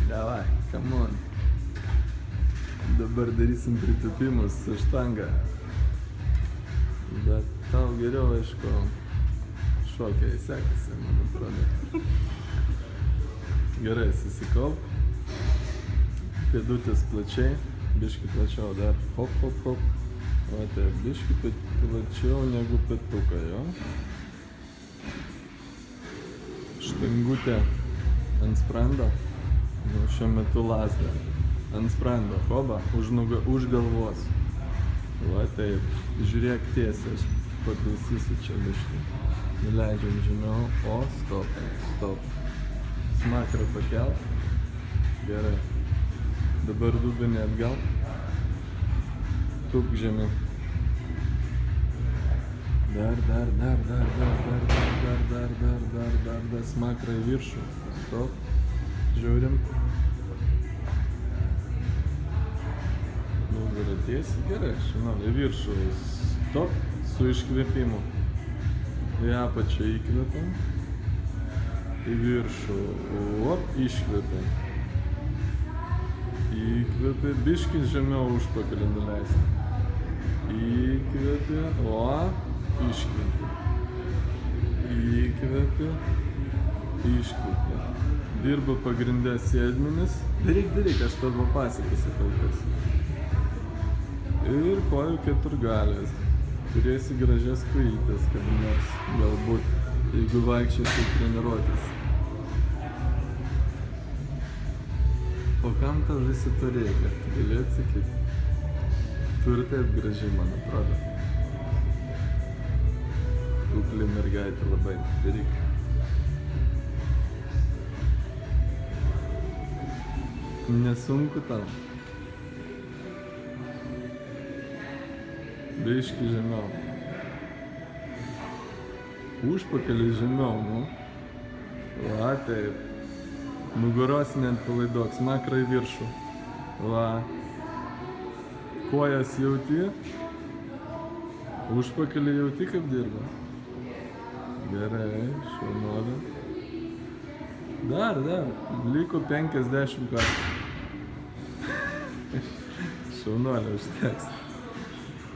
Davai, come on. Dabar darysim pritūpimus su štanga. Bet tau geriau, aišku, šokiai sekasi, man atrodo. Gerai, susikaup. Pėdutės plačiai, biškį plačiau dar. Hop, hop, hop. O taip, biškį plačiau negu petuką, jo. Štangutė ant sprando. Nu, šiuo metu lasda. Ant sprando, hoba, už galvos. Va taip, žiūrėk tiesiai, aš pataisysiu čia biškį. Nuleidžiam žemiau, o stop, stop. Smakrą pakelt. Gerai. Dabar dubenį atgal. Tūp žemiau. Dar, smakrą į viršų. Stop. Žiūrim. Nugarą tiesiai, gerai, šiandien į viršų. Stop, su iškvėpimu. Į apačią įkvėpim. Į viršų, op, iškvėpim. Įkvėpė, biškį žemiau užpakalį nuleisti. Įkvėpė, o, iškvėpė. Įkvėpė, iškvėpė. Dirba pagrindė sėdmenis. Daryk, aš tavo pasakysiu kol kas. Ir kojų keturgalės. Turėsi gražias kojytes, kad nors galbūt, jeigu vaikščiosi treniruotis. O kam tau visi to reikia? Gali atsakyti. Tu ir taip graži, man atrodo. Kukli mergaitė labai. Daryk. Nesunku tau. Biškį žemiau. Užpakalį žemiau, nu. Va, taip. Nugaros neatpalaiduok, smakrą į viršų. Va. Kojas jauti. Užpakalį jauti, kaip dirba. Gerai, šaunuolė. Dar. Liko 50 kartų. Šaunuolė užteks.